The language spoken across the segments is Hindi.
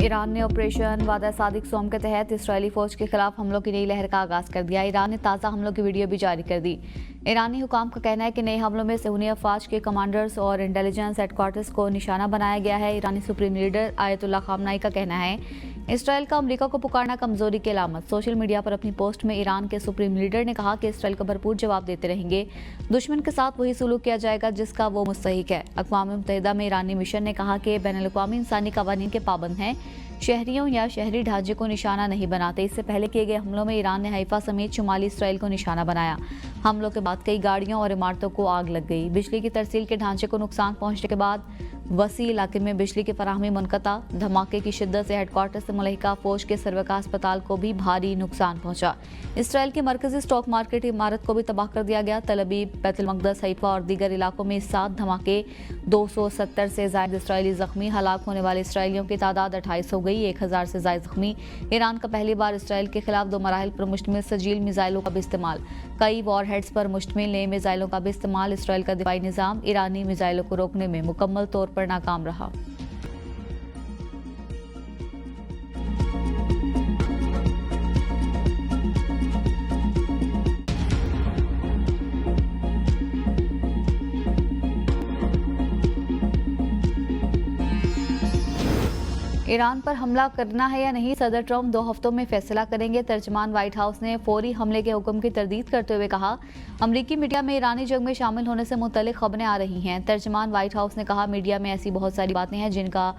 ईरान ने ऑपरेशन वादा सादिक सोम के तहत इस्राएली फौज के खिलाफ हमलों की नई लहर का आगाज कर दिया। ईरान ने ताज़ा हमलों की वीडियो भी जारी कर दी। ईरानी हुकाम का कहना है कि नए हमलों में सहूनी अफवाज के कमांडर्स और इंटेलिजेंस हेडक्वार्टर्स को निशाना बनाया गया है। ईरानी सुप्रीम लीडर आयतुल्ला खामनाई का कहना है इसराइल का अमेरिका को पुकारना कमजोरी की अलामत। सोशल मीडिया पर अपनी पोस्ट में ईरान के सुप्रीम लीडर ने कहा कि इसराइल का भरपूर जवाब देते रहेंगे, दुश्मन के साथ वही सुलूक किया जाएगा जिसका वो मुस्तहिक है। अक़वाम मुत्तहिदा में ईरानी मिशन ने कहा कि बैनुल-अक़वामी इंसानी कवानीन के पाबंद हैं, शहरियों या शहरी ढांचे को निशाना नहीं बनाते। इससे पहले किए गए हमलों में ईरान ने हैफा समेत शुमाली इसराइल को निशाना बनाया। हमलों के बाद कई गाड़ियों और इमारतों को आग लग गई। बिजली की तरसील के ढांचे को नुकसान पहुंचने के बाद वसी इलाके में बिजली की फराहमी मुनक़ता। धमाके की शिद्दत से हेडक्वार्टर से मुलहिका फौज के सरवका अस्पताल को भी भारी नुकसान पहुंचा। इसराइल की मरकजी स्टॉक मार्केट इमारत को भी तबाह कर दिया गया। तल अवीव, बैतुल मक़दस, हैफा और दीगर इलाकों में 7 धमाके, 270 से ज़ायद इसराइली जख्मी। हलाक होने वाले इसराइलियों की तादाद 28 हो गई, 1000 से ज़ायद जख्मी। ईरान का पहली बार इसराइल के खिलाफ 2 मराहिल पर मुश्तमिल सजील मिसाइलों का भी इस्तेमाल। कई वॉर हेड्स पर मुश्तमिल नए मिसाइलों का भी इस्तेमाल। इसराइल का दिफाई निज़ाम ईरानी मिसाइलों को रोकने में मुकम्मल तौर पर नाकाम रहा। ईरान पर हमला करना है या नहीं, सदर ट्रंप 2 हफ्तों में फैसला करेंगे। तर्जमान व्हाइट हाउस ने फौरी हमले के हुक्म की तरदीद करते हुए कहा अमरीकी मीडिया में ईरानी जंग में शामिल होने से मुतल्लिक खबरें आ रही हैं। तर्जमान व्हाइट हाउस ने कहा मीडिया में ऐसी बहुत सारी बातें हैं जिनका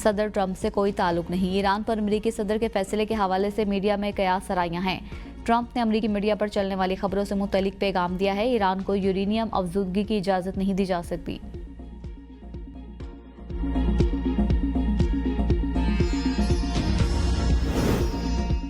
सदर ट्रंप से कोई ताल्लुक नहीं। ईरान पर अमरीकी सदर के फैसले के हवाले से मीडिया में कयास सराइयां हैं। ट्रंप ने अमरीकी मीडिया पर चलने वाली खबरों से मुतल्लिक पैगाम दिया है ईरान को यूरेनियम अफजूदगी की इजाज़त नहीं दी जा सकती।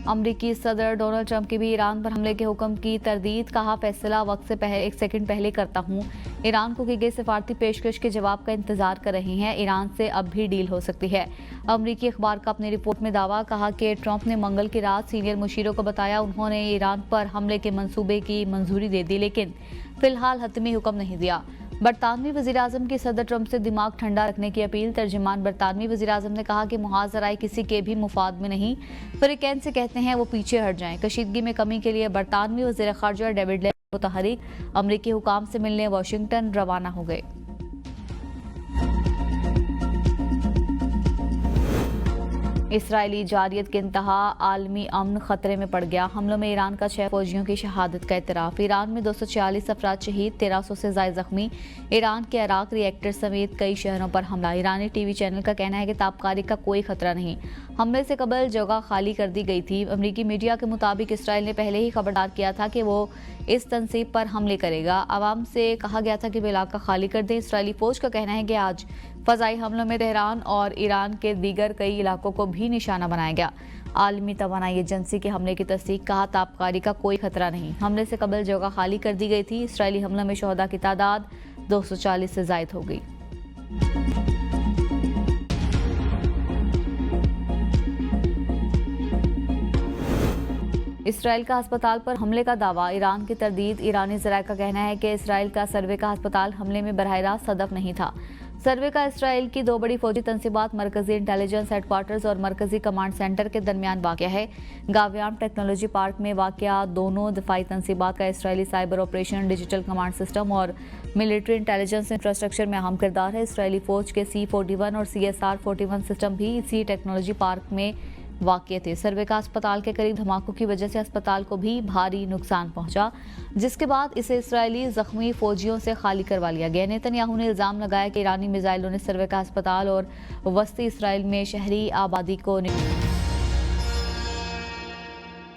अमरीकी सदर डोनाल्ड ट्रंप की भी ईरान पर हमले के हुक्म की तरदीद। कहा फैसला वक्त से पहले 1 सेकंड पहले करता हूं। ईरान को की गई सिफारती पेशकश के जवाब का इंतजार कर रहे हैं। ईरान से अब भी डील हो सकती है। अमरीकी अखबार का अपनी रिपोर्ट में दावा कहा कि ट्रंप ने मंगल की रात सीनियर मुशीरों को बताया उन्होंने ईरान पर हमले के मंसूबे की मंजूरी दे दी, लेकिन फिलहाल हतमी हुक्म नहीं दिया। बरतानवी वज़ीर-ए-आज़म की सदर ट्रंप से दिमाग ठंडा रखने की अपील। तर्जुमान बरतानवी वज़ीर-ए-आज़म ने कहा कि मुहाज़राए किसी के भी मुफाद में नहीं, फ़रीक़ैन से कहते हैं वो पीछे हट जाएं। कशीदगी में कमी के लिए बरतानवी वज़ीर ख़ारजा डेविड लेम मुतहरिक अमरीकी हुकाम से मिलने वाशिंगटन रवाना हो गए। इसराइली जारियत के इंतहा, आलमी अमन खतरे में पड़ गया। हमलों में ईरान का 6 फौजियों की शहादत का इतराफ़। ईरान में 246 अफराद शहीद, 1300 से ज़ायद जख्मी। ईरान के अराक रिएक्टर समेत कई शहरों पर हमला। ईरानी टीवी चैनल का कहना है कि ताबकारी का कोई खतरा नहीं, हमले से कबल जगह खाली कर दी गई थी। अमरीकी मीडिया के मुताबिक इसराइल ने पहले ही खबरदार किया था कि वो इस तनसीब पर हमले करेगा। आवाम से कहा गया था कि वे इलाका खाली कर दें। इसराइली फौज का कहना है कि आज फ़ज़ाई हमलों में तेहरान और ईरान के दीगर कई इलाकों को भी निशाना बनाया गया। आलमी तवानाई एजेंसी के हमले की तस्दीक। कहा ताबकारी का कोई खतरा नहीं, हमले से कबल जगह खाली कर दी गई थी। इसराइली हमलों में शहदा की तादाद 240 से ज़ायद हो गई। इसराइल का अस्पताल पर हमले का दावा, ईरान की तरदीद। ईरानी ज़राए का कहना है कि इसराइल का सर्वे का अस्पताल हमले में बराह रास्त हदफ नहीं था। सर्वे का इसराइल की 2 बड़ी फौजी तनसीबात, मरकजी इंटेलिजेंस हेडक्वार्टर्स और मरकजी कमांड सेंटर के दरमियान वाक़या है। गावियाम टेक्नोलॉजी पार्क में वाक़या दोनों दफाई तनसीबात का Israeli cyber operation, digital command system और मिलिट्री इंटेलिजेंस इंफ्रास्ट्रक्चर में अहम किरदार है। इसराइली फ़ौज के C-41 और CSR-41 सिस्टम भी इसी टेक्नोलॉजी पार्क में वाक़या थे। सर्वे का अस्पताल के करीब धमाकों की वजह से अस्पताल को भी भारी नुकसान पहुंचा, जिसके बाद इसे इसराइली जख्मी फौजियों से खाली करवा लिया गया। नेतन्याहू ने इल्ज़ाम लगाया कि ईरानी मिसाइलों ने सर्वे का अस्पताल और वस्ती इसराइल में शहरी आबादी को